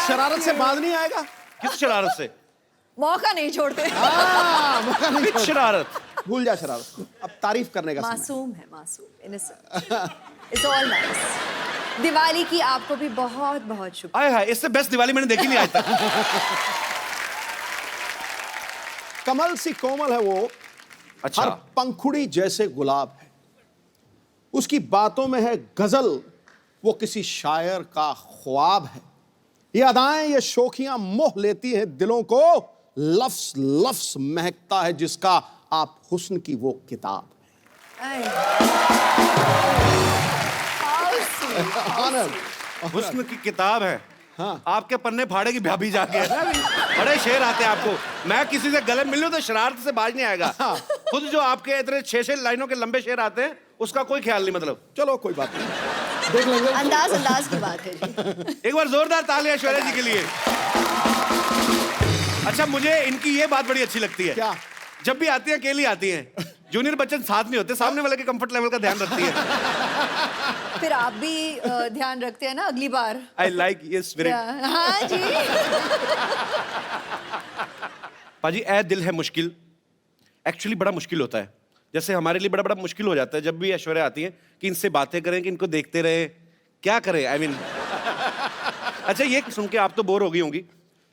शरारत से बाज नहीं आएगा? किस शरारत से? मौका नहीं छोड़ते। मौका नहीं किस छोड़ते। शरारत? भूल जा शरारत को, अब तारीफ करने का समय। मासूम है, मासूम, innocent. It's all nice. Diwali की आपको भी बहुत बहुत शुक्रिया। आए हाय, इससे बेस्ट दिवाली मैंने देखी नहीं आज तक। कमल सी कोमल है वो, अच्छा। हर पंखुड़ी जैसे गुलाब है, उसकी बातों में है गजल, वो किसी शायर का ख्वाब है। ये अदाएं, ये शोखियां मोह लेती हैं दिलों को, लफ्ज लफ्ज महकता है जिसका आप हुस्न की वो किताब आए। आनंद। हुस्न की किताब है। हाँ। आपके पन्ने फाड़े की भाभी जाके बड़े शेर आते हैं आपको। मैं किसी से गले मिलूं तो शरारत से बाज नहीं आएगा। खुद जो आपके इतने 6-6 लाइनों के लंबे शेर आते हैं उसका कोई ख्याल नहीं। मतलब चलो कोई बात नहीं, देख लेंगे। अंदाज की बात है जी। एक बार जोरदार तालियां ऐश्वर्या जी के लिए। अच्छा, मुझे इनकी ये बात बड़ी अच्छी लगती है। क्या? जब भी आती हैं अकेली आती हैं, जूनियर बच्चन साथ नहीं होते, सामने वाले के कंफर्ट लेवल का ध्यान रखती है। फिर आप भी ध्यान रखते हैं ना अगली बार। आई लाइक ये स्पिरिट। हाँ जी। पाजी, ए दिल है मुश्किल एक्चुअली बड़ा मुश्किल होता है। जैसे हमारे लिए बड़ा बड़ा मुश्किल हो जाता है जब भी ऐश्वर्या आती हैं कि इनसे बातें करें, कि इनको देखते रहे, क्या करें। आई मीन अच्छा, ये सुन के आप तो बोर हो गई होंगी,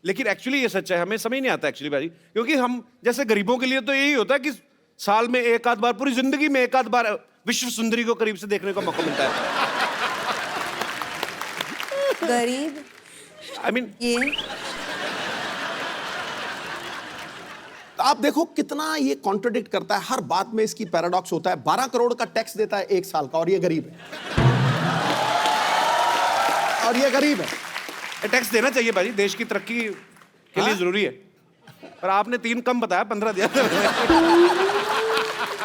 लेकिन एक्चुअली ये सच है, हमें समझ नहीं आता एक्चुअली भाई, क्योंकि हम जैसे गरीबों के लिए तो यही होता है कि साल में एक आध बार, पूरी जिंदगी में एक आध बार विश्व सुंदरी को करीब से देखने का मौका मिलता है। गरीब, आई मीन ये आप देखो कितना ये कॉन्ट्रडिक्ट करता है, हर बात में इसकी पैराडॉक्स होता है। 12 करोड़ का टैक्स देता है 1 साल का, और ये गरीब है। और ये गरीब है। टैक्स देना चाहिए भाई, देश की तरक्की के लिए जरूरी है। पर आपने 3 कम बताया, 15 दिया।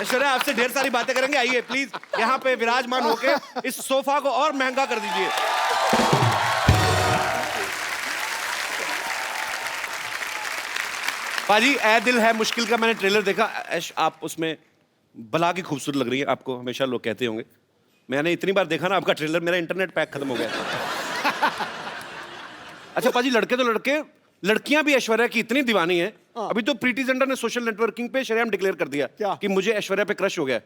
ऐश्वर्या, आपसे ढेर सारी बातें करेंगे, आइए प्लीज यहाँ पे विराजमान होके इस सोफा को और महंगा कर दीजिए। पाजी, ए दिल है मुश्किल का मैंने ट्रेलर देखा। ऐश, आप उसमें बला की खूबसूरत लग रही है, आपको हमेशा लोग कहते होंगे। मैंने इतनी बार देखा ना आपका ट्रेलर, मेरा इंटरनेट पैक खत्म हो गया। अच्छा पाजी, लड़के तो लड़के, लड़कियां भी ऐश्वर्या की इतनी दीवानी है। अभी तो प्रीति जिंटा ने सोशल नेटवर्किंग पे शरेआम डिक्लेयर कर दिया क्या? कि मुझे ऐश्वर्या पे क्रश हो गया।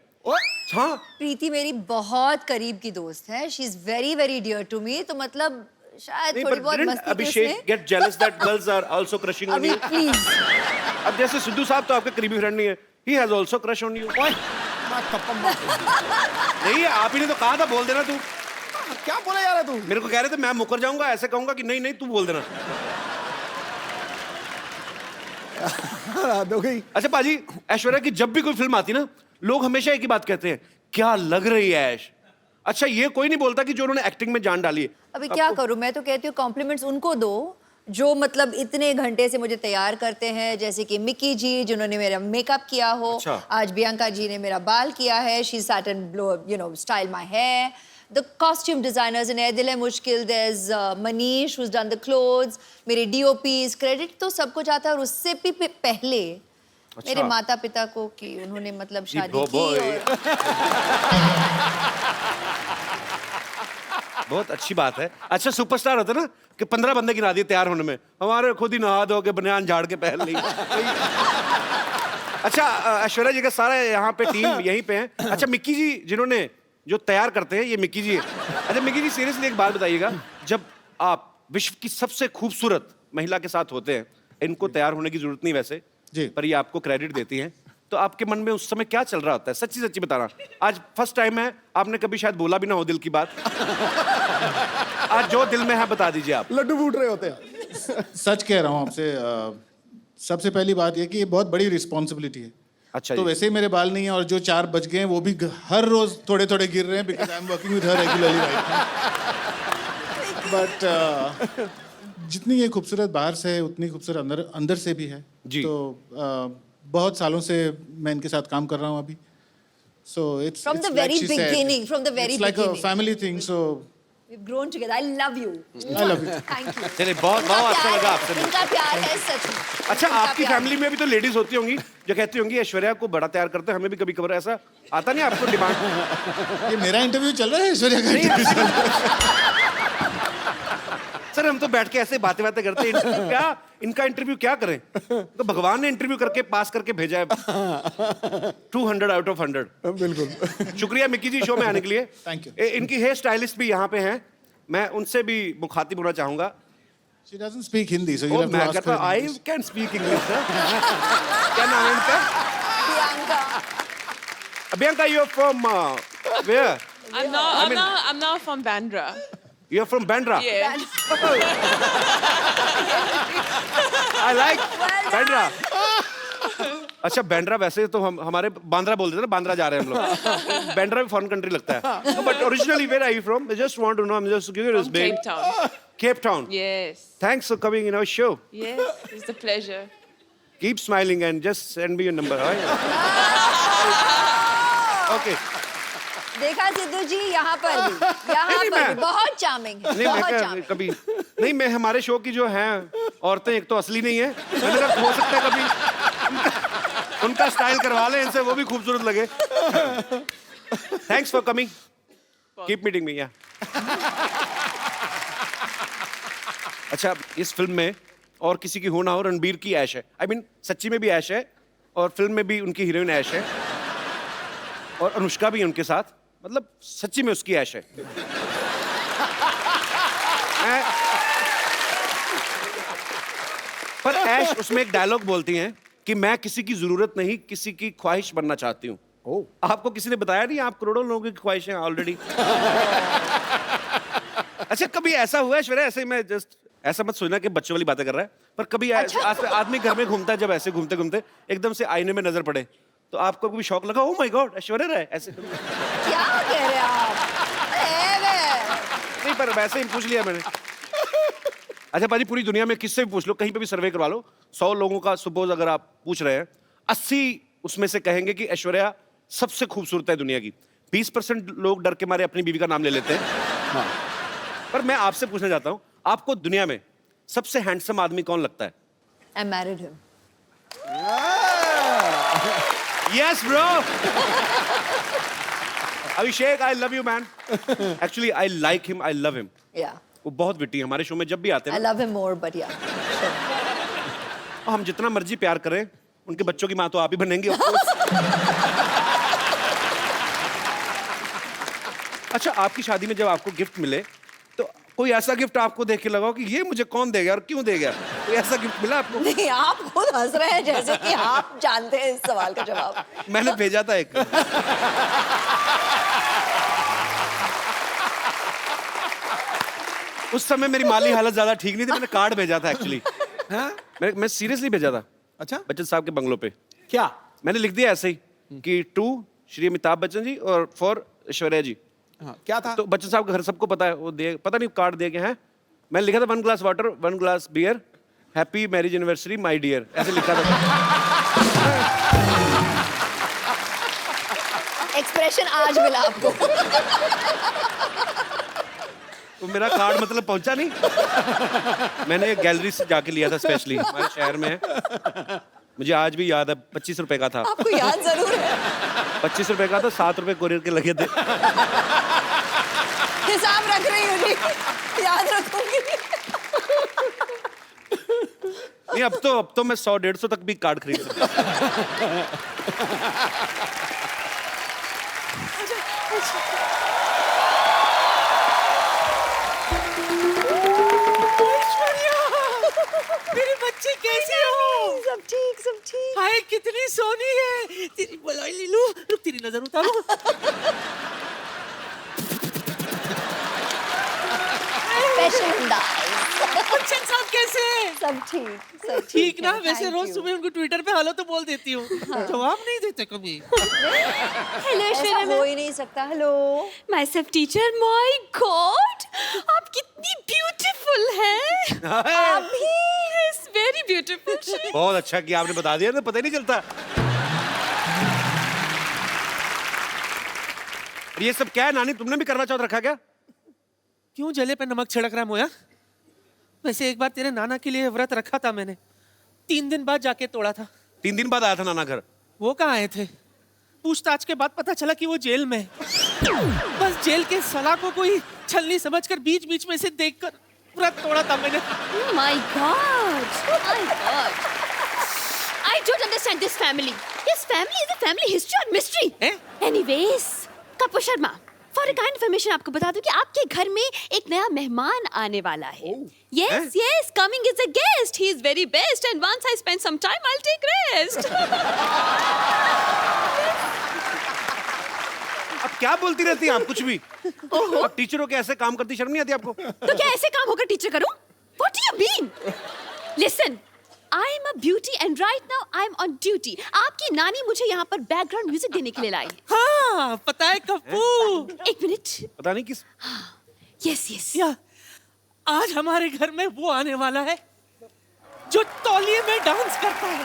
हाँ, प्रीति मेरी बहुत करीब की दोस्त है। She is very very dear to me. तो मतलब शायद थोड़ी बहुत मस्ती Abhishek get jealous that girls are also crushing on Abhi you. Please. अब जैसे सिद्धू साहब तो आपके करीबी फ्रेंड नहीं है, he has also crush on you. नहीं, आप ही ने तो कहा था बोल देना। तू क्या बोले जा रहा है तू? मेरे को कह रहे थे मैं मुकर जाऊंगा, ऐसे कहूंगा कि नहीं नहीं तू बोल देना। दो गई। अच्छा पाजी, ऐश्वर्या की जब भी कोई फिल्म आती ना, लोग हमेशा एक ही बात कहते हैं, क्या लग रही है ऐश। अच्छा, ये कोई नहीं बोलता कि जो उन्होंने एक्टिंग में जान डाली है। अभी क्या करूं, मैं तो कहती हूँ कॉम्प्लीमेंट्स उनको दो जो मतलब इतने घंटे से मुझे तैयार करते हैं, जैसे कि मिक्की जी जिन्होंने मेरा मेकअप किया हो। अच्छा। आज बियांका जी ने मेरा बाल किया है। She set and blow, you know, style my hair. The costume designers in दिल है मुश्किल, there's Manish who's done the clothes, मेरे DOPs, credit तो सबको जाता है। और उससे भी पहले मेरे माता पिता को कि उन्होंने मतलब शादी की। और बहुत अच्छी बात है। अच्छा, सुपरस्टार होता है ना कि 15 बंदे गिना दिए तैयार होने में, हमारे खुद ही नहा धो के बनियान झाड़ के पहन ली। अच्छा, ऐश्वर्या जी का सारा यहाँ पे टीम यहीं पे है। अच्छा, मिक्की जी जिन्होंने जो तैयार करते हैं, ये मिक्की जी है। अच्छा मिक्की जी, सीरियसली एक बात बताइएगा, जब आप विश्व की सबसे खूबसूरत महिला के साथ होते हैं, इनको तैयार होने की जरूरत नहीं वैसे जी, पर ये आपको क्रेडिट देती हैं, तो आपके मन में उस समय क्या चल रहा होता है? सच्ची सच्ची बताना। आज फर्स्ट टाइम है, आपने कभी शायद बोला भी ना हो दिल की बात। आज जो दिल में है बता दीजिए आप। लड्डू फूट रहे होते हैं। सच कह रहा हूँ आपसे। सबसे पहली बात यह कि ये बहुत बड़ी रिस्पॉन्सिबिलिटी है। अच्छा तो जी। वैसे ही मेरे बाल नहीं है, और जो 4 बज गए हैं वो भी हर रोज थोड़े थोड़े गिर रहे हैं, because I am working with her regularly right. But जितनी ये खूबसूरत बाहर से है उतनी खूबसूरत अंदर से भी है जी। तो बहुत सालों से मैं इनके साथ काम कर रहा हूँ अभी। So it's From the very beginning, from the very like a beginning. Family thing. So We've grown together. I love you. I love you. Thank you. चलिए, बहुत इनका बहुत अच्छा प्यार लगा है, आपसे मिलकर। इनका प्यार है सच में। अच्छा, इनका आपकी प्यार। फैमिली में भी तो लेडीज होती होंगी जो कहती होंगी ऐश्वर्या को बड़ा तैयार करते हैं, हमें भी कभी खबर ऐसा आता नहीं आपको डिमांड? ये मेरा इंटरव्यू चल रहा है, ऐश्वर्या का इंटरव्यू चल रहा है। सर हम तो बैठ के ऐसे बातें करते हैं, इंटरव्यू क्या, इनका इंटरव्यू क्या करें? तो भगवान ने इंटरव्यू करके पास करके भेजा है 200 आउट ऑफ 100। बिल्कुल। शुक्रिया मिक्की जी शो में आने के लिए। Thank you. इनकी हेयर स्टाइलिस्ट भी यहाँ पे हैं, मैं उनसे भी मुखातिब होना चाहूंगा। She doesn't speak Hindi, so you'll have to मैं ask कहता her in I English. Can speak English sir. क्या नाम है इनका? Priyanka. Bianca, you're from where? I'm now from Bandra. You're from Bandra. Yes. I like Well Bandra. अच्छा बैंड्रा वैसे तो हम हमारे बांद्रा बोलते थे ना, बांद्रा जा रहे हैं हम लोग। बैंड्रा भी फॉरेन कंट्री लगता है। But originally where are you from? I just want to know, I am just curious From babe. Cape Town. Cape Town. Yes. Thanks for coming in our show. Yes. It's a pleasure. Keep smiling and just send me your number. All right? Okay. देखा सिद्धू जी यहाँ पर नहीं, भी मैं- बहुत charming है, नहीं मैं बहुत क्या चार्मिंग। कभी नहीं, मैं हमारे शो की जो हैं औरतें एक तो असली नहीं है, मैंने कहा हो सकता है कभी उनका स्टाइल करवा लें इनसे, वो भी खूबसूरत लगे। Thanks for coming, keep meeting me. या अच्छा, इस फिल्म में और किसी की हो ना हो, रणबीर की ऐश है। आई मीन सच्ची में भी ऐश है और फिल्म में भी उनकी हीरोइन ऐश है और अनुष्का भी है उनके साथ, मतलब सच्ची में उसकी ऐश है। पर ऐश उसमें एक डायलॉग बोलती हैं कि मैं किसी की जरूरत नहीं, किसी की ख्वाहिश बनना चाहती हूँ। आपको किसी ने बताया नहीं आप करोड़ों लोगों की ख्वाहिश है ऑलरेडी? अच्छा कभी ऐसा हुआ है ऐश्वर्या, ऐसे मैं जस्ट ऐसा मत सोचना कि बच्चों वाली बातें कर रहा है, पर कभी आदमी घर में घूमता है, जब ऐसे घूमते घूमते एकदम से आईने में नजर पड़े तो आपको कभी शौक लगा, oh my God Aishwarya Rai ऐसे? क्या कह रहे हैं आप? नहीं पर वैसे ही पूछ लिया मैंने। अच्छा पाजी, पूरी दुनिया में किससे भी पूछ लो, कहीं पे भी सर्वे करवा लो, 100 लोगों का सपोज अगर आप पूछ रहे हैं, 80 उसमें से कहेंगे कि ऐश्वर्या सबसे खूबसूरत है दुनिया की। 20% लोग डर के मारे अपनी बीवी का नाम ले लेते हैं। पर मैं आपसे पूछना चाहता हूं, आपको दुनिया में सबसे हैंडसम आदमी कौन लगता है? I married him. Yes bro. Abhishek, I love you man. Actually I like him, I love him. Yeah. वो बहुत विट्टी है, हमारे शो में जब भी आते I हैं love him more, but yeah. Sure. और हम जितना मर्जी प्यार करें, उनके बच्चों की माँ तो आप ही बनेंगे of course. अच्छा आपकी शादी में जब आपको गिफ्ट मिले तो कोई ऐसा गिफ्ट आपको देख के लगा कि ये मुझे कौन देगा और क्यों देगा? कोई ऐसा गिफ्ट मिला आपको? नहीं, आप खुद हंस रहे हैं जैसे कि आप जानते हैं इस सवाल का जवाब। मैंने भेजा था एक। उस समय मेरी माली हालत ज्यादा ठीक नहीं थी, मैंने कार्ड भेजा था एक्चुअली। मैं सीरियसली भेजा था अच्छा बच्चन साहब के बंगलों पे। क्या? मैंने लिख दिया ऐसे ही कि टू श्री अमिताभ बच्चन जी और फॉर ऐश्वर्या जी। हाँ, क्या था? तो बच्चन साहब का घर सबको पता है, वो दे पता नहीं कार्ड दे के हैं। मैंने लिखा था 1 glass water 1 glass beer, happy marriage anniversary my dear, ऐसे लिखा था। एक्सप्रेशन आज मिला आपको। तो मेरा कार्ड मतलब पहुंचा नहीं। मैंने एक गैलरी से जाके लिया था स्पेशली, हमारे शहर में है, मुझे आज भी याद है। 25 रुपए का था। आपको याद जरूर है। 25 रुपए का था, 7 रुपए कोरियर के लगे थे। हिसाब रख रही हूँ जी, याद रखूंगी। नहीं अब तो मैं 100-150 तक भी कार्ड खरीद सकता मेरे बच्चे कैसे हो? सब ठीक, सब ठीक। हाय कितनी सोनी है तेरी बुलाई लीलू, रुक तेरी नजर उतारो। स्पेशल अंदाज। बच्चन साहब कैसे हैं? सब ठीक, सब ठीक ना? है, वैसे thank रोज you। सुबह उनको ट्विटर पे हेलो तो बोल देती हूँ, जवाब नहीं देते कभी। हेलो ऐसा ऐश्वर्या हो ही नहीं सकता। Hello. My self teacher, my God आप कितनी ब्यूटीफुल हैं। था। Yes very beautiful. बहुत अच्छा किया आपने बता दिया, तो पता ही नहीं चलता। और ये सब क्या है नानी, तुमने भी करवा चौथ रखा क्या? क्यों जले पे नमक छिड़क रहा है मोया? वैसे एक बार तेरे नाना के लिए व्रत रखा था मैंने, 3 दिन बाद जाके तोड़ा था। 3 दिन बाद आया था नाना घर। वो कहाँ आए थे? पूछताछ के बाद पता चला कि वो जेल में। बस जेल के सलाखों को ही छलनी समझकर बीच बीच में से देखकर व्रत तोड़ा था मैंने। Oh my God! My God! I don't understand this family. This family is a family history or mystery. Eh? Anyways, Kapoor Sharma, for a kind information आपको बता दूं कि आपके घर में एक नया मेहमान आने वाला है. Yes, yes, coming is a guest. He is very best, and once I spend some time, I'll take rest. अब क्या बोलती रहती हैं आप कुछ भी? अब टीचरों के ऐसे काम करती शर्म नहीं आती आपको? तो क्या ऐसे काम होकर टीचर करूं? What do you mean? Listen. I am a beauty and right now I am on duty. आपकी नानी मुझे यहाँ पर बैकग्राउंड म्यूजिक देने के लिए लाई. हाँ, पता है कपूर। एक मिनट. पता नहीं किस Yes, yes. या आज हमारे घर में वो आने वाला है जो तौलिए में डांस करता है।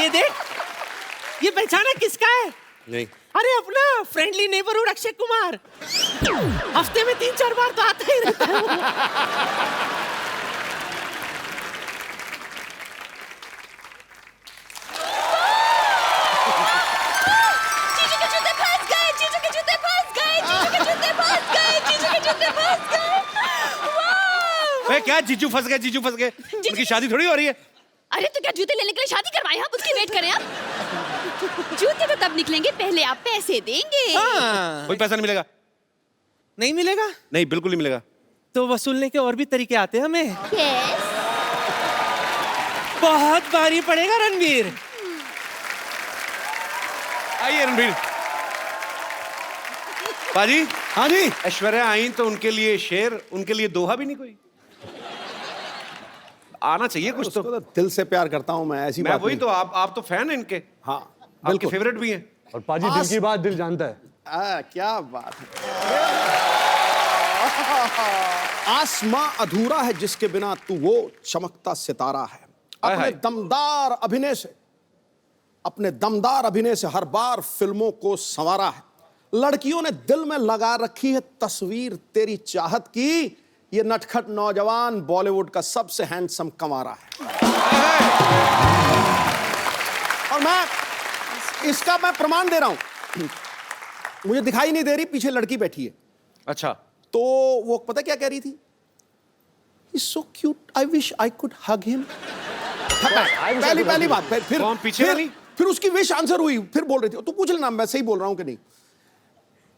ये देख, ये पहचाना किसका है? नहीं। अरे अपना फ्रेंडली नेबरहुड अक्षय कुमार। हफ्ते में 3-4 बार तो आता ही रहता है वो। जीजू के जूते फंस गए, जीजू के जूते फंस गए, जीजू के जूते फंस गए, जीजू के जूते फंस गए। वाह! ए, क्या जीजू फंस गए? उनकी शादी थोड़ी हो रही है। अरे तो क्या जूते लेने के लिए शादी करवाएं आप? उसकी वेट करें आप। जूते तो तब निकलेंगे, पहले आप पैसे देंगे। हाँ, कोई पैसा नहीं मिलेगा। नहीं मिलेगा? नहीं, बिल्कुल नहीं मिलेगा। तो वसूलने के और भी तरीके आते हैं हमें। Yes. बहुत भारी पड़ेगा रणवीर। आइए रणबीर। पाजी, हाँ जी। ऐश्वर्या आई तो उनके लिए शेर, उनके लिए दोहा भी नहीं कोई? आना चाहिए कुछ उसको तो। तो दिल से प्यार करता हूं मैं, ऐसी मैं बात वही नहीं। तो, आप तो फैन हैं इनके। हाँ आपके बिल्कुल। फेवरेट भी हैं। और पाजी दिल की बात दिल जानता है। क्या बात है। आसमां अधूरा है जिसके बिना तू वो चमकता सितारा है। हाय अपने हाय। दमदार अभिनय से हर बार फिल्मों को संवारा है। लड़कियों ने दिल में लगा रखी है तस्वीर तेरी चाहत की। ये नटखट नौजवान बॉलीवुड का सबसे हैंडसम कंवारा है। और इसका मैं प्रमाण दे रहा हूं। मुझे दिखाई नहीं दे रही, पीछे लड़की बैठी है। अच्छा, तो वो पता क्या कह रही थी? He's so cute. I wish I could hug him. पहली बात। फिर कौन पीछे वाली? फिर उसकी विश आंसर हुई। फिर बोल रही थी, तू पूछ लेना मैं सही बोल रहा हूं कि नहीं।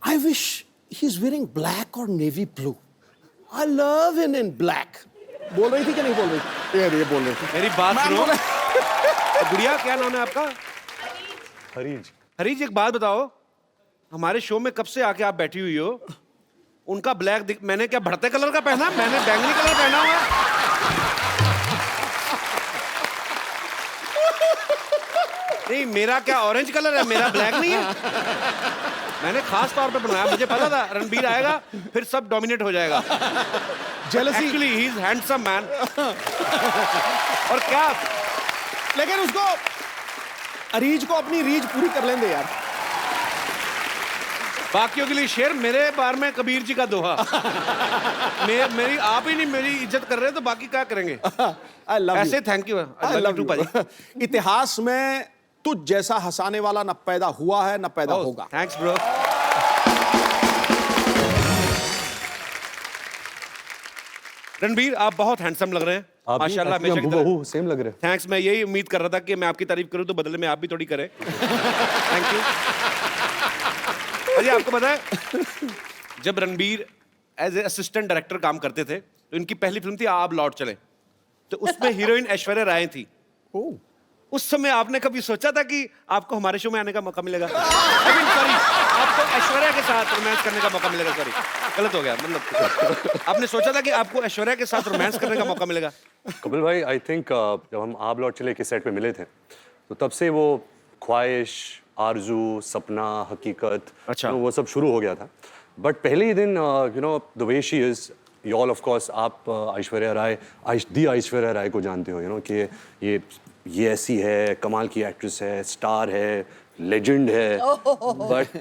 I wish he's wearing black or navy blue. I love him in black. बोल रही थी कि नहीं बोल रही थी? ये बोल रही थी। मेरी बात मैं सुनो। बोला- गुड़िया, क्या नाम है आपका? हरीज। हरीज, एक बात बताओ, हमारे शो में कब से आके आप बैठी हुई हो? उनका ब्लैक मैंने क्या बढ़ते कलर का पहना? मैंने बैंगनी कलर पहना हुआ है। नहीं, मेरा क्या ऑरेंज कलर है, मेरा ब्लैक नहीं है। मैंने खास तौर पे बनाया, मुझे पता था रणबीर आएगा फिर सब डोमिनेट हो जाएगा। Jealousy. Actually he is handsome man. और क्या, लेकिन उसको अरीज को अपनी रीज पूरी कर लेंगे यार। बाकियों के लिए शेर, मेरे बार में कबीर जी का दोहा। मेरी आप ही नहीं मेरी इज्जत कर रहे तो बाकी क्या करेंगे? I love you. ऐसे thank you. I love you. इतिहास में तुझ जैसा हंसाने वाला न पैदा हुआ है न पैदा होगा। Thanks bro. रणबीर, आप बहुत हैंडसम लग रहे हैं आप माशाल्लाह। हमेशा की तरह। बहू सेम लग रहे हैं। थैंक्स, मैं यही उम्मीद कर रहा था कि मैं आपकी तारीफ करूं तो बदले में आप भी थोड़ी करें। Thank you. अरे आपको पता है, जब Ranbir as a assistant director काम करते थे तो इनकी पहली फिल्म थी आप लौट चले, तो उसमें हीरोइन ऐश्वर्या राय थी। उस समय आपने कभी सोचा था कि आपको हमारे शो में आने का मौका मिलेगा? I mean, sorry, आपको ऐश्वर्या के साथ रोमांस करने का मौका मिलेगा? सॉरी, गलत हो गया। मतलब आपने सोचा था कि आपको ऐश्वर्या के साथ रोमांस करने का मौका मिलेगा? कपिल भाई, आई थिंक जब हम आप लौट चले के सेट पे मिले थे तो तब से वो ख्वाहिश, आरजू, सपना, हकीकत, अच्छा। वो सब शुरू हो गया था। बट पहले ही दिन the way she is, you all of course आप ऐश्वर्या राय, ऐश्वर्या राय को जानते हो, कि ये ऐसी है, कमाल की एक्ट्रेस है, स्टार है, लेजेंड है। बट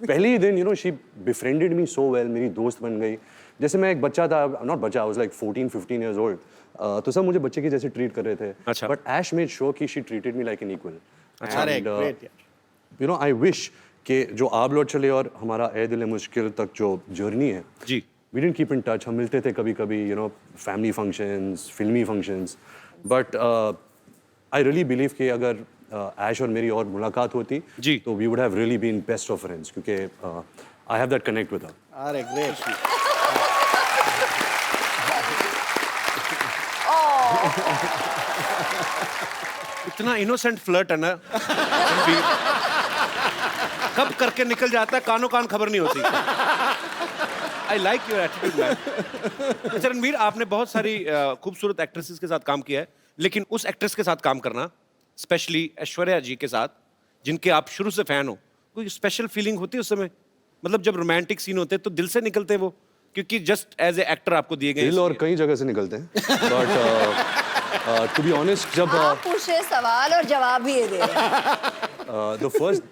पहले ही दिन शी बिफ्रेंडेड मी सो वेल, मेरी दोस्त बन गई। जैसे मैं एक बच्चा था, नॉट बच्चा, I was like 14-15 years old, तो सब मुझे बच्चे की जैसे ट्रीट कर रहे थे। अच्छा। बट ऐश मेड श्योर कि she treated me like an equal. अरे ग्रेट यार। आई विश कि जो आप लौट चले और हमारा ए दिल मुश्किल तक जो जर्नी है, जी। We didn't keep in touch. हम मिलते थे कभी कभी, यू नो, फैमिली फंक्शंस, फिल्मी functions. But I really believe कि अगर ऐश और मेरी और मुलाकात होती जी. तो we would have really been best of friends, क्योंकि I have that connect with her. अरे ग्रेट. इतना इनोसेंट फ्लर्ट है ना रणबीर, कब करके निकल जाता है, कानों कान खबर नहीं होती. I like your attitude man. अच्छा रणबीर, आपने बहुत सारी खूबसूरत एक्ट्रेसेस के साथ काम किया है, लेकिन उस एक्ट्रेस के साथ काम करना, स्पेशली ऐश्वर्या जी के साथ, जिनके आप शुरू से फैन हो, कोई स्पेशल फीलिंग होती है उस समय? मतलब जब रोमांटिक सीन होते हैं तो दिल से निकलते हैं वो, क्योंकि जस्ट एज ए एक्टर आपको दिए गए. दिल और कई जगह से निकलते हैं. बट टू बी ऑनेस्ट, जब आप पूछ रहे सवाल और जवाब भी ये दे रहे हैं. द फर्स्ट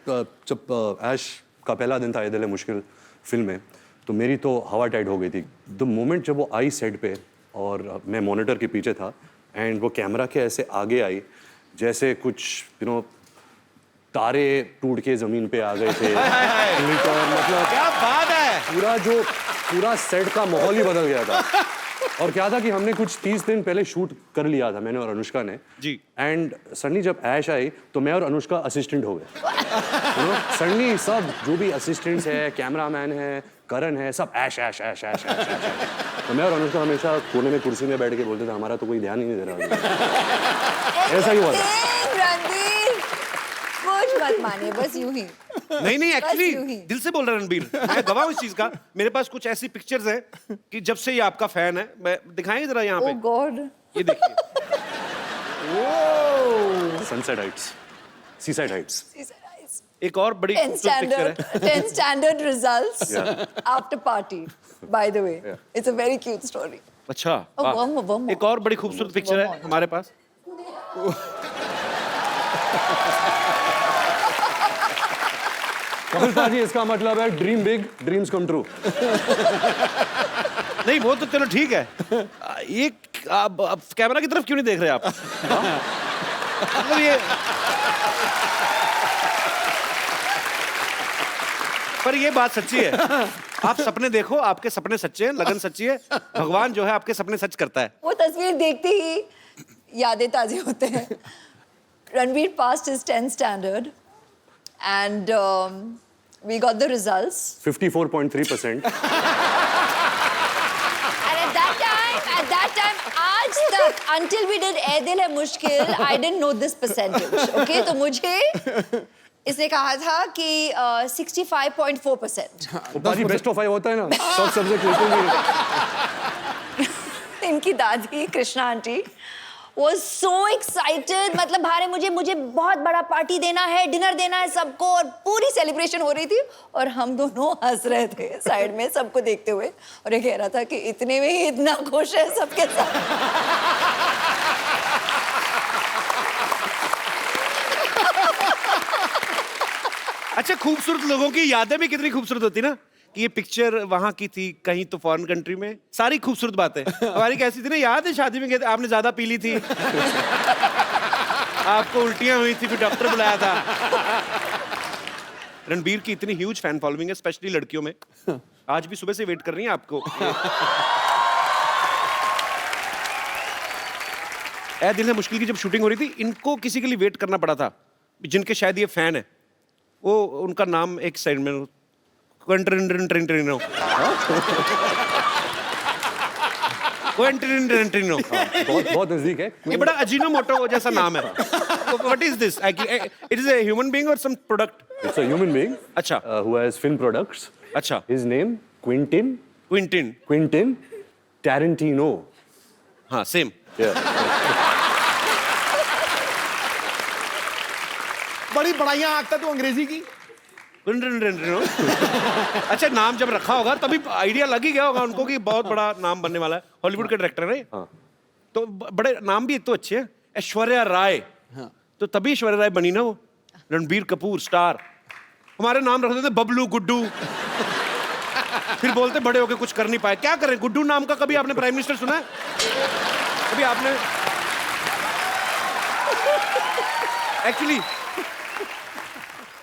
जब ऐश का पहला दिन था ये दिल है मुश्किल फिल्म में, तो मेरी तो हवा टाइट हो गई थी. द मोमेंट जब वो आई सेट पे और मैं मॉनिटर के पीछे था एंड वो कैमरा के ऐसे आगे आई जैसे कुछ यू नो तारे टूट के जमीन पे आ गए थे. मतलब क्या बात है. पूरा सेट का माहौल ही बदल गया था. और क्या था कि हमने कुछ 30 दिन पहले शूट कर लिया था, मैंने और अनुष्का ने जी. एंड सडनली जब ऐश आई तो मैं और अनुष्का असिस्टेंट हो गए. सडनली सब जो भी असिस्टेंट्स है, कैमरामैन है, करण है, सब ऐश ऐश ऐश ऐश ऐश ऐश. तो मैं और अनुष्का हमेशा कोने में कुर्सी में बैठ के बोलते थे हमारा तो कोई ध्यान ही नहीं दे रहा. ऐसा ही हुआ था. रणबीर, कुछ मत मानिए, बस यूं ही. नहीं यूं ही. एक्चुअली दिल से बोल रहा है रणबीर. मैं गवाह हूं इस चीज का. मेरे पास कुछ ऐसी पिक्चर्स हैं कि जब से ये आपका फैन है, मैं दिखाएंगे जरा यहाँ Oh पे. God. ये देखिए. Sunset Heights, seaside Heights. एक और बड़ी 10 खूबसूरत पिक्चर है. standard, 10 standard results after party. By the way, it's a very cute story. अच्छा. Oh, हाँ. one more. एक और बड़ी खूबसूरत पिक्चर है हमारे पास. कपिल पाजी, इसका मतलब है dream big, dreams come true. नहीं वो तो चलो ठीक है. ये आप कैमरा की तरफ क्यों नहीं देख रहे आप? मतलब ये पर ये बात सच्ची है. आप सपने देखो, आपके सपने सच्चे हैं, लगन सच्ची है. भगवान जो है आपके सपने सच करता है. वो तस्वीर देखते ही यादें ताजे होते हैं. Ranveer passed his 10th standard and we got the results. 54.3%. And at that time, आज तक, until we did ए दिल है मुश्किल, I didn't know this percentage. Okay, तो मुझे इसने कहा था कि 65.4%. पाजी बेस्ट ऑफ 5 होता है ना, सब सब्जेक्ट बिल्कुल नहीं. इनकी दादी Krishna aunty was so excited. मतलब भारे मुझे बहुत बड़ा पार्टी देना है, डिनर देना है सबको, और पूरी सेलिब्रेशन हो रही थी और हम दोनों हंस रहे थे साइड में सबको देखते हुए. और ये कह रहा था कि इतने में ही इतना खुश है सबके साथ. अच्छा, खूबसूरत लोगों की यादें भी कितनी खूबसूरत होती ना, कि ये पिक्चर वहां की थी, कहीं तो फॉरेन कंट्री में. सारी खूबसूरत बातें हमारी कैसी थी ना. याद है शादी में गए थे, आपने ज्यादा पी ली थी, आपको उल्टियां हुई थी, फिर डॉक्टर बुलाया था. रणबीर की इतनी ह्यूज फैन फॉलोइंग है, स्पेशली लड़कियों में. आज भी सुबह से वेट कर रही हैं आपको. ए दिल है मुश्किल की जब शूटिंग हो रही थी, इनको किसी के लिए वेट करना पड़ा था, जिनके शायद ये फैन है. वो उनका नाम एक साइड में क्वेंटिनो. बहुत नजदीक है. ये बड़ा अजीनोमोटो जैसा नाम है. What is this? It is a human being or some product? It's a human being. अच्छा. Who has film products. अच्छा. His name Quentin. Tarantino. हाँ, same. Yeah. बड़ी बड़ाइयां आंकता तू अंग्रेजी की. अच्छा, नाम जब रखा होगा तभी आइडिया लग ही गया होगा उनको कि बहुत बड़ा नाम बनने वाला है. हॉलीवुड के डायरेक्टर है. हाँ. तो बड़े नाम भी एक तो अच्छे हैं. ऐश्वर्या राय. तो तभी ऐश्वर्या राय बनी ना वो. रणबीर कपूर स्टार. हमारे नाम रख देते बबलू, गुड्डू. फिर बोलते बड़े होके कुछ कर नहीं पाए. क्या करें, गुड्डू नाम का कभी आपने प्राइम मिनिस्टर सुना है? कभी आपने? एक्चुअली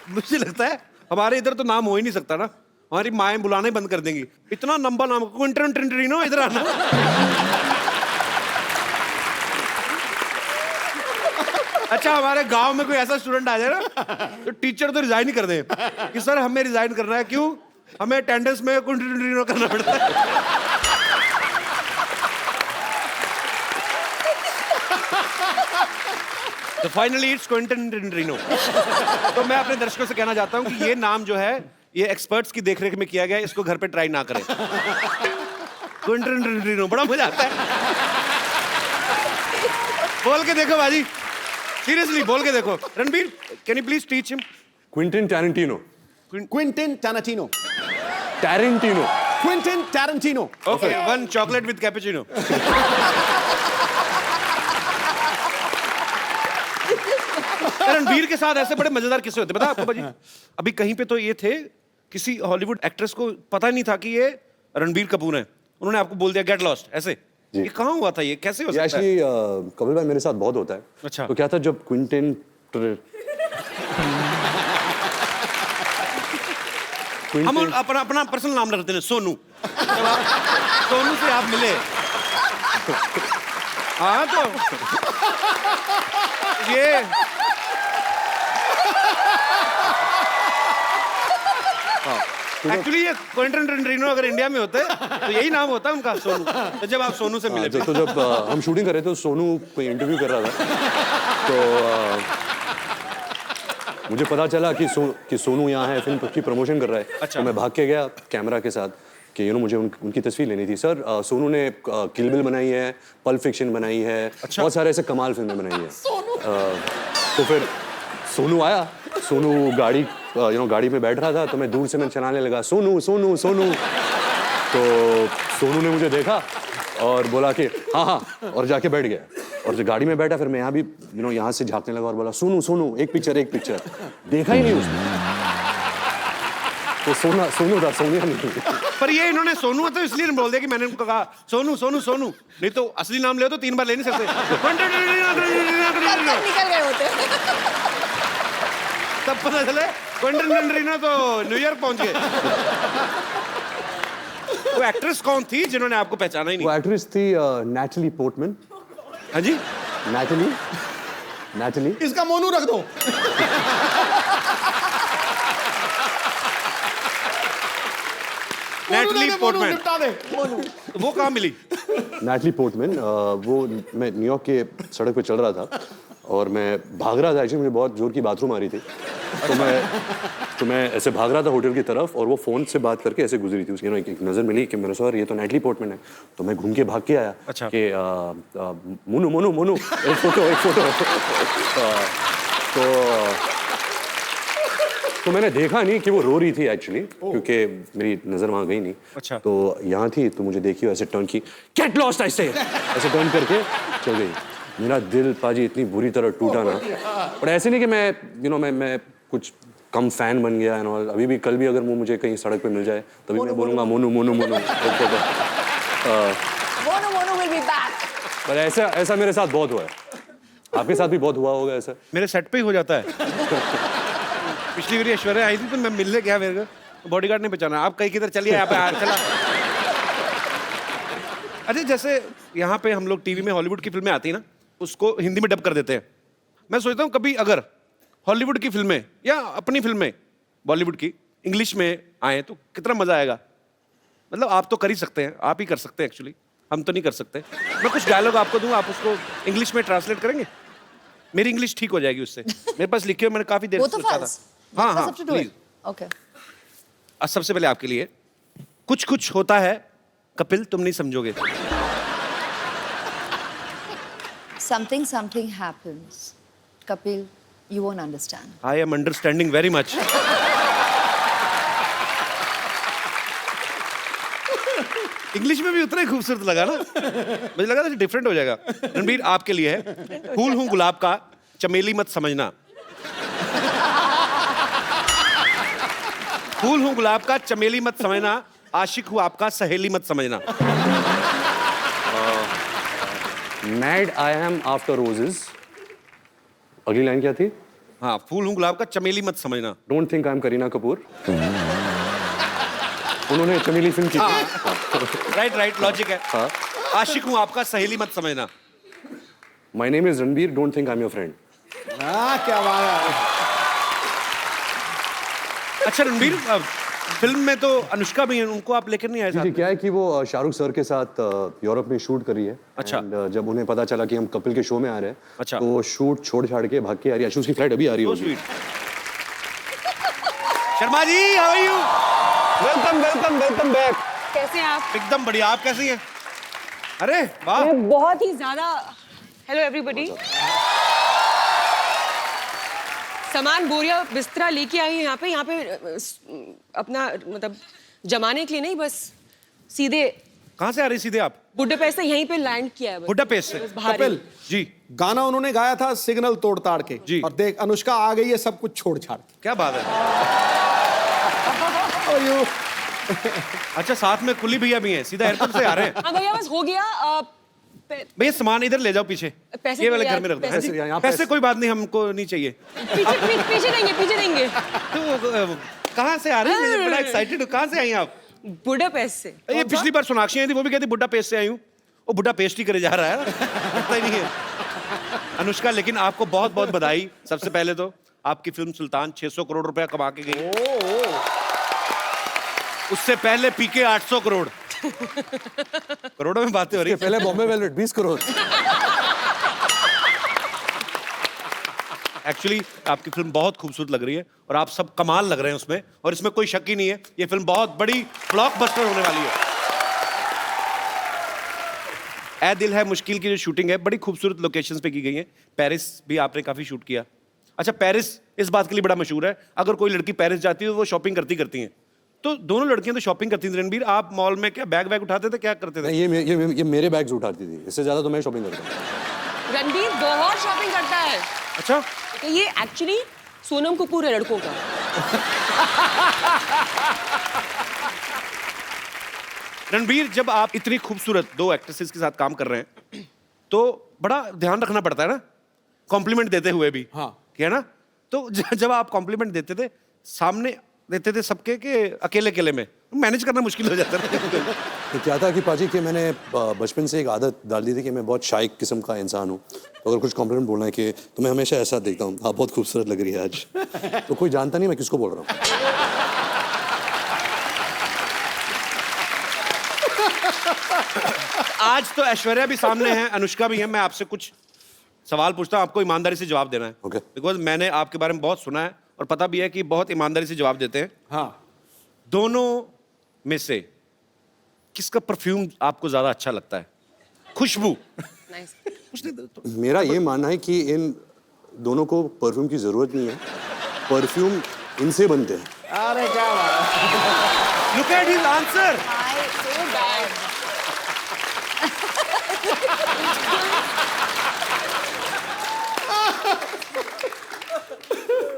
मुझे लगता है हमारे इधर तो नाम हो ही नहीं सकता ना. हमारी माएँ बुलाना ही बंद कर देंगी। इतना लंबा नाम क्विंटन टिंटरिनो, इधर आना। अच्छा, हमारे गांव में कोई ऐसा स्टूडेंट आ जाए ना तो टीचर तो रिजाइन ही कर दे कि सर हमें रिजाइन करना है। क्यों? हमें अटेंडेंस में क्विंटन टिंटरिनो करना पड़ता है। तो फाइनली इट्स क्विंटन टिंटरिनो। तो मैं अपने दर्शकों से कहना चाहता हूं कि ये नाम जो है ये एक्सपर्ट्स की देखरेख में किया गया है, इसको घर पे ट्राई ना करें। क्विंटन टिंटरिनो बड़ा मजा आता है। बोल के देखो बाजी, सीरियसली बोल के देखो। Ranbir, can you please teach him? Quentin Tarantino. Quentin Tarantino. Tarantino. Quentin Tarantino. Okay, one chocolate with cappuccino. Ranbir के साथ ऐसे बड़े मजेदार किस्से होते पता आपको बाजी? अभी कहीं पे तो ये थे, किसी हॉलीवुड एक्ट्रेस को पता नहीं था कि ये रणबीर कपूर है, उन्होंने आपको बोल दिया गेट लॉस्ट ऐसे। ये कहाँ हुआ था? ये कैसे हो सकता है? एक्चुअली कपिल भाई मेरे साथ बहुत होता है। अच्छा। तो क्या था जब क्विंटन हम अपना अपना पर्सनल नाम रखते हैं सोनू। जब आप सोनू से आप मिले, हाँ तो ये एक्चुअली ये क्विंटन टिंटरिनो अगर इंडिया में होते तो यही नाम होता है उनका, सोनू। तो जब आप सोनू से मिले तो जब हम शूटिंग कर रहे थे तो सोनू कोई इंटरव्यू कर रहा था, तो मुझे पता चला कि सोनू यहाँ है, फिल्म की प्रमोशन कर रहा है। अच्छा। तो मैं भाग के गया कैमरा के साथ कि मुझे उनकी तस्वीर लेनी थी। सर सोनू ने किल बिल बनाई है, पल्प फिक्शन बनाई है, बहुत सारे ऐसे कमाल फिल्में बनाई है। तो फिर सोनू आया, सोनू गाड़ी में बैठ रहा था, तो मैं दूर से मैं चलाने लगा सोनू सोनू सोनू। तो सोनू ने मुझे देखा और बोला कि हाँ हाँ, और जाके बैठ गया। और जब गाड़ी में बैठा फिर मैं यहाँ भी यहाँ से झांकने लगा और बोला सोनू सोनू एक पिक्चर। देखा ही नहीं उसने, तो सोनू था, सोनिया नहीं। पर ये इन्होंने सोनू तो इसलिए बोल दिया कि मैंने उनको कहा सोनू सोनू सोनू, नहीं तो असली नाम ले तो 3 बार ले नहीं सकते। निकल गए होते। तब पता चले क्विंटन टिंटरिनो तो न्यूयॉर्क पहुंच गए। वो एक्ट्रेस कौन थी जिन्होंने आपको पहचाना ही वो नहीं? एक्ट्रेस थी नैटली पोर्टमैन। हाँ जी, नैटली। इसका मोनू रख दो। Natalie Portman. निपटा दे। वो कहाँ मिली? नैटली पोर्टमैन, वो मैं न्यूयॉर्क के सड़क पे चल रहा था और मैं भाग रहा था। एक्चुअली मुझे बहुत जोर की बाथरूम आ रही थी, तो मैं ऐसे भाग रहा था होटल की तरफ, और वो फोन से बात करके ऐसे गुजरी थी। उसकी एक नजर मिली कि मेरे सर ये तो नैटली पोर्टमैन है। तो मैं घूम के भाग के आया। अच्छा। कि मोनू मोनू मोनू एक फोटो। तो मैंने देखा नहीं कि वो रो रही थी एक्चुअली, क्योंकि मेरी नजर वहां गई नहीं। अच्छा। तो यहाँ थी, तो मुझे देखी ऐसे टर्न की, गेट लॉस्ट ऐसे टर्न करके चल गई। मेरा दिल पाजी इतनी बुरी तरह टूटा ना। और ऐसे नहीं कि मैं कुछ कम फैन बन गया एंड ऑल। अभी भी, कल भी अगर वो मुझे कहीं सड़क पे मिल जाए तभी मैं बोलूंगा Monu Monu Monu. Monu will be back. पर ऐसा मेरे साथ बहुत हुआ है। आपके साथ भी बहुत हुआ होगा ऐसा? मेरे सेट पे ही हो जाता है। पिछली बार ऐश्वर्या आई थी तो मैं मिलने गया, मेरे को बॉडीगार्ड ने पहचाना, आप कहीं किधर चलिए यहाँ पे चला। अरे जैसे यहाँ पे हम लोग टीवी में हॉलीवुड की फिल्में आती है ना, उसको हिंदी में डब कर देते हैं। मैं सोचता हूँ कभी अगर हॉलीवुड की फिल्में या अपनी फिल्में बॉलीवुड की इंग्लिश में आए तो कितना मजा आएगा। मतलब आप तो कर ही सकते हैं, आप ही कर सकते हैं एक्चुअली, हम तो नहीं कर सकते। मैं कुछ डायलॉग आपको दूंगा, आप उसको इंग्लिश में ट्रांसलेट करेंगे, मेरी इंग्लिश ठीक हो जाएगी उससे। मेरे पास लिखे हुए, मैंने काफी देर से सोचा था। हाँ प्लीज। ओके, सबसे पहले आपके लिए कुछ कुछ होता है कपिल, तुम नहीं समझोगे। something happens. Kapil, you won't understand. I am understanding very much. English में भी उतना ही खूबसूरत लगा ना, मुझे लगा था डिफरेंट हो जाएगा। रणबीर आपके लिए है, फूल हूं गुलाब का, चमेली मत समझना। फूल हूं गुलाब का, चमेली मत समझना, आशिक हूं आपका, सहेली मत समझना। Mad I am after roses. अगली लाइन क्या थी? हाँ, फूल हूं गुलाब का, चमेली मत समझना। Don't think I am Kareena Kapoor. उन्होंने चमेली फिल्म की थी। राइट राइट, लॉजिक है। हाँ। आशिक हूँ आपका, सहेली मत समझना। My name is Ranbir, don't think I am your friend. हाँ, क्या बात है। अच्छा रणबीर, फिल्म में तो अनुष्का भी है, उनको आप लेकर नहीं आए साथ जी, में? क्या है कि वो शाहरुख सर के साथ यूरोप में शूट कर रही है। अच्छा। And, जब उन्हें पता चला कि हम कपिल के शो में आ रहे हैं, अच्छा। तो वो शूट छोड़ छाड़ के भाग के आ रही है। उसकी फ्लाइट अभी आ रही So होगी। sweet. Sharma ji, how are you? Welcome welcome welcome back. कैसे हैं आप? एकदम बढ़िया, आप कैसी हैं? अरे वाह, मैं बहुत ही ज्यादा। Hello everybody. सामान बोरिया बिस्तरा लेके आई हूँ यहाँ पे अपना मतलब जमाने के लिए नहीं, बस सीधे कहाँ से आ रही सीधे आप? बुडापेस्ट से यहीं पे लैंड किया है बस। बुडापेस्ट से? बस बाहर ही। कपिल, जी, गाना उन्होंने गाया था सिग्नल तोड़ ताड़ के, जी। और देख अनुष्का आ गई है सब कुछ छोड़ छाड़ के। क्या बात है। और यू अच्छा, साथ में कुली भैया भी हैं, सीधा एयरपोर्ट से आ रहे हैं? हाँ भैया बस हो गया। भैया सामान इधर ले जाओ पीछे, पैसे ये वाले तो यार, घर में रख दो। पैसे- यहाँ पैसे कोई बात नहीं, हमको नहीं चाहिए। पीछे देंगे, पीछे देंगे। तो कहाँ से आ रही है? मैं बड़ा एक्साइटेड हूँ। कहाँ से आई हैं आप? बुडापेस्ट से। ये पिछली बार सोनाक्षी आई थी, वो भी कहती बुड्ढा पेस्ट से आई हूँ। वो बुड्ढा पेस्ट ही करे जा रहा है, लगता ही नहीं है। अनुष्का, लेकिन आपको बहुत बहुत बधाई। सबसे पहले तो आपकी फिल्म सुल्तान 600 करोड़ रुपया कमा के गई। उससे पहले पीके 800 करोड़। करोड़ों में बातें हो रही। पहले बॉम्बे वेलवेट 20 करोड़। एक्चुअली आपकी फिल्म बहुत खूबसूरत लग रही है और आप सब कमाल लग रहे हैं उसमें, और इसमें कोई शक ही नहीं है, ये फिल्म बहुत बड़ी ब्लॉकबस्टर होने वाली है। ए दिल है मुश्किल की जो शूटिंग है बड़ी खूबसूरत लोकेशंस पे की गई है। पेरिस भी आपने काफी शूट किया। अच्छा, पेरिस इस बात के लिए बड़ा मशहूर है, अगर कोई लड़की पेरिस जाती है तो वो शॉपिंग करती हैं। तो दोनों लड़कियां तो शॉपिंग करती थी। रणबीर, आप मॉल में क्या बैग उठाते थे, क्या करते थे? नहीं, ये मेरे बैग्स उठाती थी, इससे ज्यादा तो मैं शॉपिंग करता हूँ। रणबीर बहुत शॉपिंग करता है। अच्छा, तो ये एक्चुअली सोनम कपूर है लड़कों का। रणबीर, जब आप इतनी खूबसूरत दो एक्ट्रेसेस के साथ काम कर रहे हैं तो बड़ा ध्यान रखना पड़ता है ना, कॉम्प्लीमेंट देते हुए भी। हाँ। क्या ना, तो जब आप कॉम्प्लीमेंट देते थे, सामने देते थे सबके के अकेले में, मैनेज करना मुश्किल हो जाता था। तो क्या था कि पाजी कि मैंने बचपन से एक आदत डाल दी थी कि मैं बहुत शाय किस्म का इंसान हूँ। तो अगर कुछ कॉम्प्लीमेंट बोलना है कि तो मैं हमेशा ऐसा देखता हूँ, आप बहुत खूबसूरत लग रही है आज। तो कोई जानता नहीं मैं किसको बोल रहा हूँ। आज तो ऐश्वर्या भी सामने है, अनुष्का भी है। मैं आपसे कुछ सवाल पूछता हूँ, आपको ईमानदारी से जवाब देना है। Okay. बिकॉज मैंने आपके बारे में बहुत सुना है और पता भी है कि बहुत ईमानदारी से जवाब देते हैं। हाँ, दोनों में से किसका परफ्यूम आपको ज्यादा अच्छा लगता है? खुशबू। मेरा ये मानना है कि इन दोनों को परफ्यूम की जरूरत नहीं है, परफ्यूम इनसे बनते हैं। अरे क्या बात है। Look at his answer.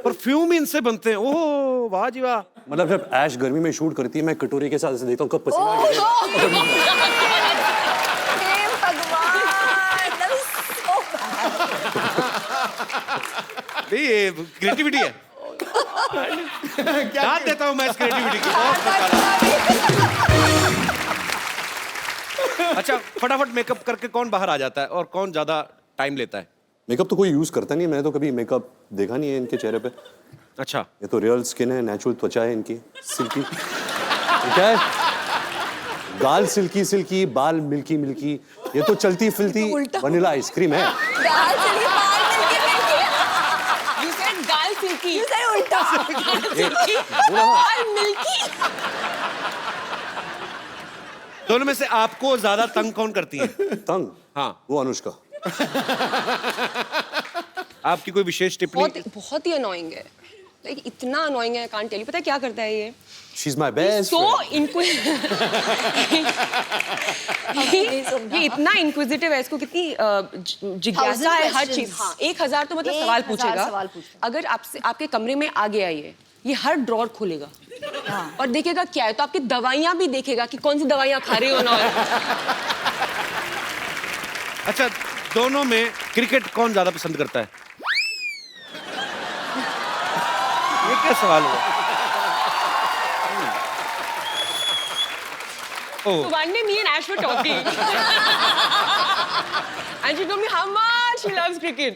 Perfume इनसे बनते हैं। ओह वाह जी वाह। मतलब जब ऐश गर्मी में शूट करती है, मैं कटोरी के साथ ऐसे देखता हूँ कब पसीना आ गया। हे भगवान, that was so bad. ये क्रिएटिविटी है। दाद देता हूँ मैं इस क्रिएटिविटी की। बहुत अच्छा, फटाफट मेकअप करके कौन बाहर आ जाता है और कौन ज्यादा टाइम लेता है? मेकअप तो कोई यूज करता नहीं है, मैंने तो कभी मेकअप देखा नहीं है इनके चेहरे पे। अच्छा, ये तो रियल स्किन है, नेचुरल त्वचा है इनकी, सिल्की। ये क्या है? गाल सिल्की सिल्की, बाल मिल्की मिल्की, ये तो चलती फिरती वनीला आइसक्रीम है। गाल चली बाल मिलके You said गाल सिल्की। You said उल्टा. गाल मिल्की। दोनों में से आपको ज्यादा तंग कौन करती है? तंग? हाँ। वो अनुष्का। आपकी कोई विशेष टिप्पणी? बहुत ही अनोइंग है, लाइक इतना अनोइंग है, कांट टेल यू। पता है क्या करता है ये? She's my best so friend. इनको ये इतना इंक्विजिटिव है, इसको कितनी जिज्ञासा है हर चीज। हाँ, 1000 तो मतलब सवाल 1000 पूछेगा। सवाल पूछेगा। अगर आपसे आपके कमरे में आ गया ये हर ड्रॉर खोलेगा और देखेगा क्या है, तो आपकी दवाइयां भी देखेगा कि कौन सी दवाइयां खा रही हो ना। अच्छा, दोनों में क्रिकेट कौन ज्यादा पसंद करता है? ये क्या सवाल हुआ? Oh. So one day me and Ash were talking. And she told me how much she loves cricket.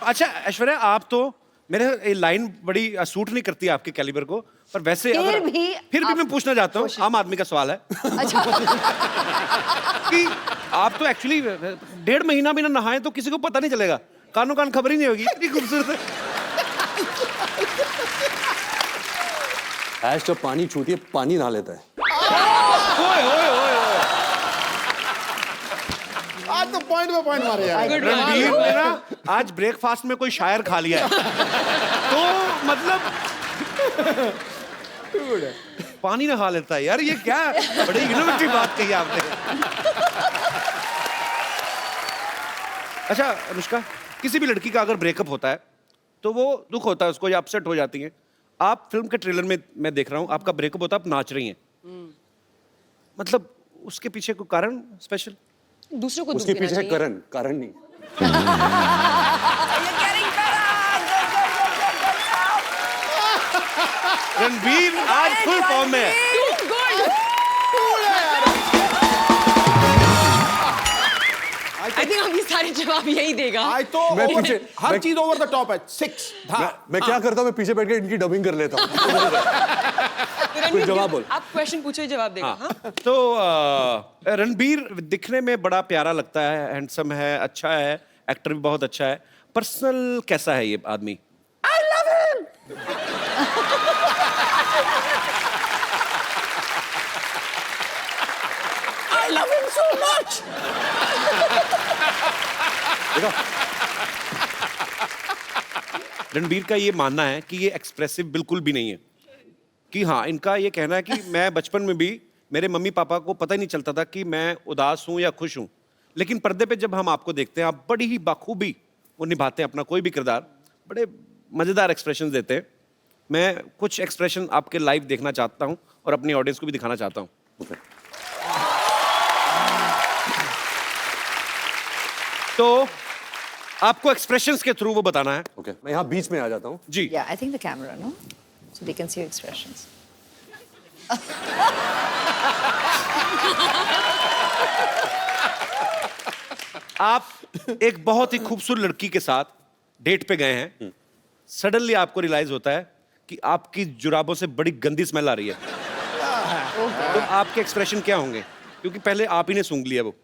अच्छा ऐश्वर्या, आप तो मेरे ये लाइन बड़ी सूट नहीं करती आपके कैलिबर को, पर वैसे फिर भी मैं पूछना चाहता हूँ, आम आदमी का सवाल है अच्छा कि आप तो एक्चुअली 1.5 महीना भी ना नहाए तो किसी को पता नहीं चलेगा, कानों कान खबर ही नहीं होगी, इतनी खूबसूरत है। ऐश जब पानी छूती है पानी नहा लेता है। ओए ओए ओए ओए। आज तो पॉइंट पे पॉइंट मारे यार। रणबीर ने ना आज ब्रेकफास्ट में कोई शायर खा लिया है, तो मतलब पानी नहा लेता है यार, ये क्या बड़ी इनोवेटिव बात कही आपने। अच्छा अनुष्का, किसी भी लड़की का अगर ब्रेकअप होता है तो वो दुख होता है उसको, या अपसेट हो जाती है। आप फिल्म के ट्रेलर में मैं देख रहा हूँ आपका ब्रेकअप होता है, आप नाच रही हैं, मतलब उसके पीछे कोई कारण स्पेशल? दूसरों को दुख उसके देना पीछे चाहिए। कारण नहीं। रणबीर आज फुल फॉर्म में है। I think अभी सारे जवाब यही देगा। आज तो मैं पीछे- हर मैं- चीज ओवर द टॉप है। 6 मैं क्या करता हूँ, मैं पीछे बैठ के इनकी डबिंग कर लेता हूँ। कोई जवाब बोल। आप क्वेश्चन पूछो, जवाब देगा। हाँ? तो रणबीर दिखने में बड़ा प्यारा लगता है, हैंडसम है, अच्छा है, एक्टर भी बहुत अच्छा है। पर्सनल कैसा है ये आदमी? I love him so much. Ranbir का ये मानना है कि ये एक्सप्रेसिव बिल्कुल भी नहीं है, कि हाँ, इनका ये कहना है कि मैं बचपन में भी मेरे मम्मी पापा को पता ही नहीं चलता था कि मैं उदास हूं या खुश हूं, लेकिन पर्दे पे जब हम आपको देखते हैं आप बड़ी ही बाखूबी वो निभाते हैं अपना कोई भी किरदार, बड़े मजेदार एक्सप्रेशन देते हैं। मैं कुछ एक्सप्रेशन आपके लाइव देखना चाहता हूं और अपनी ऑडियंस को भी दिखाना चाहता हूं। तो आपको एक्सप्रेशंस के थ्रू वो बताना है। ओके, मैं यहाँ बीच में आ जाता हूँ। जी। Yeah, I think the camera, no? So they can see your expressions. आप एक बहुत ही खूबसूरत लड़की के साथ डेट पे गए हैं, सडनली आपको रियलाइज होता है कि आपकी जुराबों से बड़ी गंदी स्मेल आ रही है, तो आपके एक्सप्रेशन क्या होंगे? क्योंकि पहले आप ही ने सूंघ लिया वो।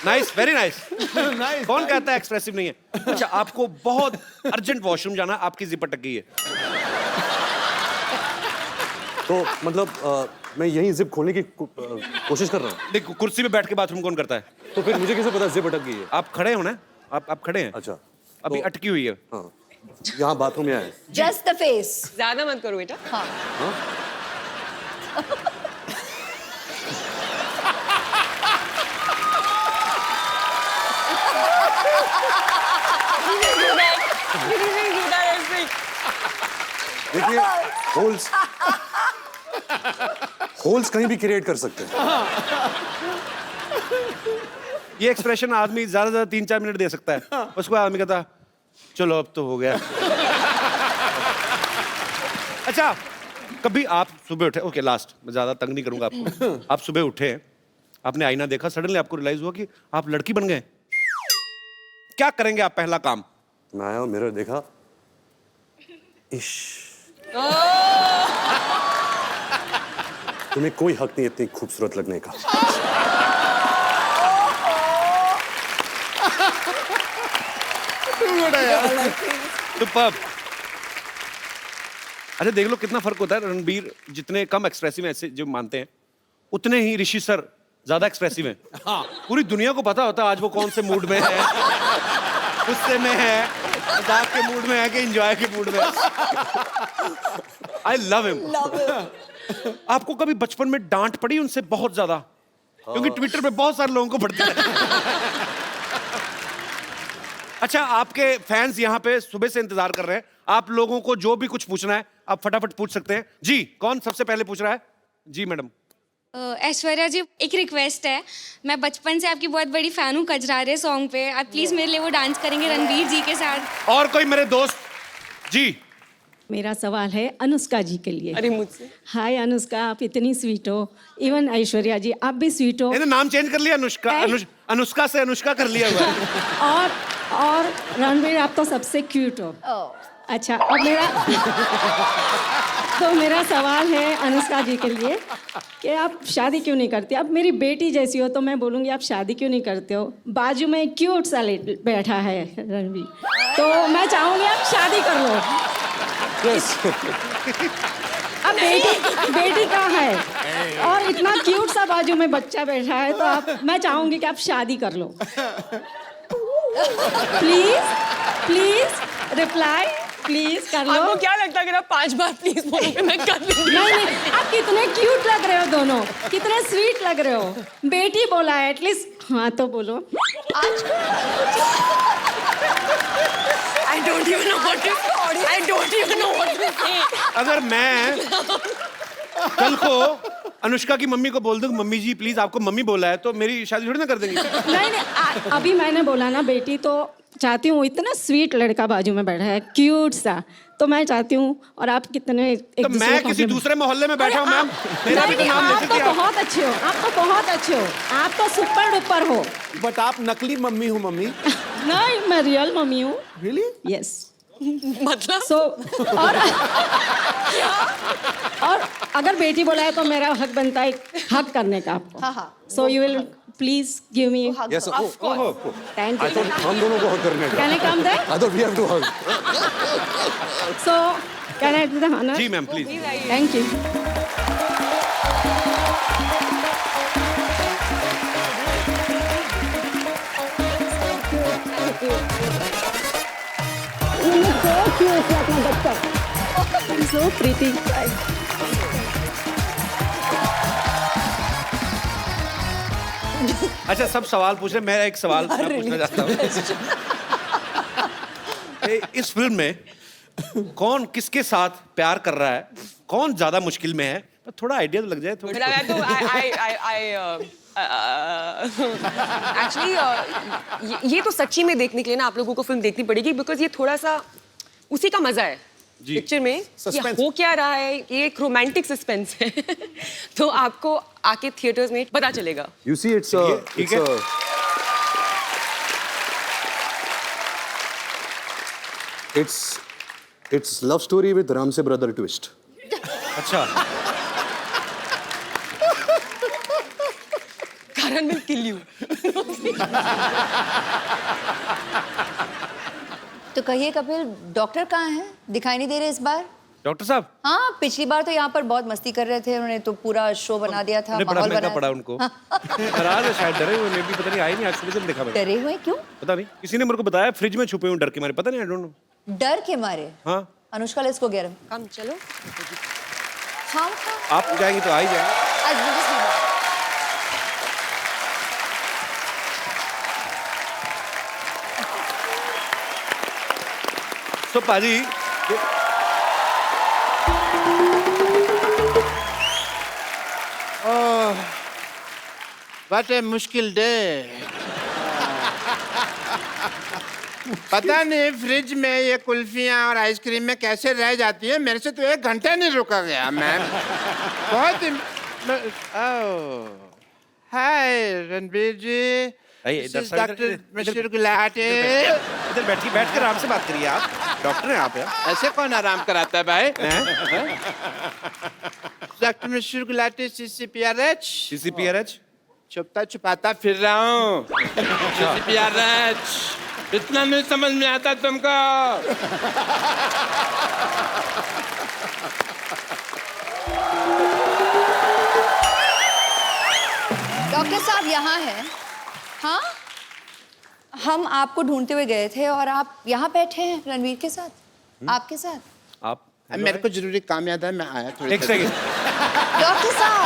Nice, very nice. कौन कहता है एक्सप्रेसिव नहीं है? अच्छा, आपको बहुत अर्जेंट वॉशरूम जाना, आपकी जिप अटक गई है, तो मतलब मैं यहीं जिप खोलने की कोशिश कर रहा हूँ। देखो कुर्सी पे बैठ के बाथरूम कौन करता है? तो फिर मुझे कैसे पता जिप अटक गई है? आप खड़े हो ना, आप खड़े हैं, अच्छा, अभी तो- अटकी हुई है। हाँ, यहाँ बाथरूम यहाँ है। Just the face. ज्यादा मत करो बेटा। देखिए, होल्स कहीं भी क्रिएट कर सकते हैं। ये एक्सप्रेशन आदमी ज्यादा से ज्यादा 3-4 मिनट दे सकता है, उसको आदमी कहता चलो अब तो हो गया। अच्छा, कभी आप सुबह उठे, ओके लास्ट, मैं ज्यादा तंग नहीं करूंगा आपको, आप सुबह उठे, आपने आईना देखा, सडनली आपको रियलाइज हुआ कि आप लड़की बन गए, क्या करेंगे आप पहला काम? मैं आया, मिरर देखा, इश, तुम्हें कोई हक नहीं इतनी खूबसूरत लगने का। सुपर्ब। अच्छा देख लो कितना फर्क होता है, रणबीर जितने कम एक्सप्रेसिव ऐसे जो मानते हैं, उतने ही ऋषि सर ज्यादा एक्सप्रेसिव हैं। हाँ, पूरी दुनिया को पता होता है आज वो कौन से मूड में है, गुस्से में है, मजाक के मूड में है कि एंजॉय के मूड में। I love him. आपको कभी बचपन में डांट पड़ी उनसे बहुत ज्यादा? क्योंकि ट्विटर पे बहुत सारे लोगों को पड़ती है। अच्छा, आपके फैंस यहाँ पे सुबह से इंतजार कर रहे हैं, आप लोगों को जो भी कुछ पूछना है आप फटाफट पूछ सकते हैं। जी, कौन सबसे पहले पूछ रहा है? जी मैडम। ऐश्वर्या जी, एक रिक्वेस्ट है। मैं बचपन से आपकी बहुत बड़ी फैन हूँ कजरारे सॉन्ग पे। आप प्लीज मेरे लिए वो डांस करेंगे रणवीर जी के साथ। और कोई मेरे दोस्त? जी। मेरा सवाल है अनुष्का जी के लिए। अरे मुझसे हाय अनुष्का, आप इतनी स्वीट हो। इवन ऐश्वर्या जी, आप भी स्वीट हो। इन्हें नाम चेंज कर लिया, अनुष्का अनुष्का से अनुष्का कर लिया हुआ है। और रणवीर, आप तो सबसे क्यूट हो। अच्छा, अब मेरा सवाल है अनुष्का जी के लिए कि आप शादी क्यों नहीं करती? अब मेरी बेटी जैसी हो तो मैं बोलूँगी आप शादी क्यों नहीं करते हो? बाजू में क्यूट सा बैठा है रणवीर, तो मैं चाहूँगी आप शादी कर लो। अब बेटी कहाँ है और इतना क्यूट सा बाजू में बच्चा बैठा है, तो मैं चाहूँगी कि आप शादी कर लो। प्लीज रिप्लाई, प्लीज कर लो। आपको क्या लगता है अगर आप 5 बार प्लीज बोलोगे मैं कर दूंगी? नहीं, आप कितने क्यूट लग रहे हो दोनों, कितने स्वीट लग रहे हो। बेटी बोला है, एटलीस्ट हाँ तो बोलो। I don't even know what to say. अगर मैं कल को अनुष्का की मम्मी को बोल दूं मम्मी जी प्लीज आपको मम्मी बोला है, तो मेरी शादी थोड़ी ना कर देंगी। नहीं, अभी मैंने बोला ना बेटी, तो चाहती हूँ इतना स्वीट लड़का बाजू में बैठा है क्यूट सा, तो मैं चाहती हूँ। और आप कितने तो मैं किसी दूसरे मोहल्ले में बैठा हूँ मैम, मेरा भी तो नाम ले आप सकती तो हैं। बहुत अच्छे हो, आप तो बहुत अच्छे हो, आप तो सुपर डुपर हो। बट आप नकली मम्मी हो मम्मी। नहीं, मैं रियल मम्मी हूँ। रियली? यस। मतलब और अगर बेटी बोला है तो मेरा हक बनता है हक करने का आपको। हाँ। So you will please give me. Yes, thank I you. thought हम दोनों को hug करने का। Can I come there? I thought we have to hug. So can I do the honour? जी ma'am please. Thank you. So pretty. अच्छा सब सवाल पूछ रहे, मैं एक सवाल मैं पूछना चाहता हूँ। इस फिल्म में कौन किसके साथ प्यार कर रहा है, कौन ज्यादा मुश्किल में है? थोड़ा आइडिया तो लग जाए थोड़ा। एक्चुअली ये तो सच्ची में देखने के लिए ना आप लोगों को फिल्म देखनी पड़ेगी, बिकॉज ये थोड़ा सा उसी का मजा है पिक्चर में। ये हो क्या रहा है, ये एक रोमांटिक सस्पेंस है। तो आपको आके थिएटर्स में पता चलेगा। You see, it's love story with Ram se brother twist. अच्छा Karan will kill you. तो कहिए कपिल, डॉक्टर कहाँ हैं? दिखाई नहीं दे रहे इस बार। डॉक्टर साहब हाँ, पिछली बार तो यहाँ पर बहुत मस्ती कर रहे थे, उन्होंने तो पूरा शो बना दिया था, बड़ा माहौल महंगा बना। पड़ा उनको। नाराज है शायद, डरे हुए मे भी, पता नहीं आए नहीं आज सुबह से देखा मैंने। डरे हुए क्यों? पता नहीं, किसी ने मेरे को बताया फ्रिज में छुपे हुए डर के मारे, पता नहीं, आई डोंट नो। डर के मारे? हाँ Anushka let's go get him. Come चलो। हाँ आप जाएंगे तो आ ही जाएंगे। आज मुझे सुनो। तो पाजी What a मुश्किल डे। पता नहीं फ्रिज में ये कुल्फियाँ और आइसक्रीम में कैसे रह जाती है, मेरे से तो 1 घंटा नहीं रुका गया मैम। बहुत हाय रणबीर जी, डॉक्टर मिस्टर गुलाटी। इधर बैठ कर आराम से बात करिए, आप डॉक्टर हैं आप यार। ऐसे कौन आराम कराता है भाई? Doctor mister Gulati, CCPRH। CCPRH छुपता छुपाता फिर रहा हूँ। CCPRH इतना नहीं समझ में आता तुमको? डॉक्टर साहब यहाँ हैं। हाँ, हम आपको ढूंढते हुए गए थे और आप यहाँ बैठे हैं रणवीर के साथ, आपके साथ। आप मेरे को जरूरी काम याद है, मैं आया थोड़ी एक सेकंड। डॉक्टर साहब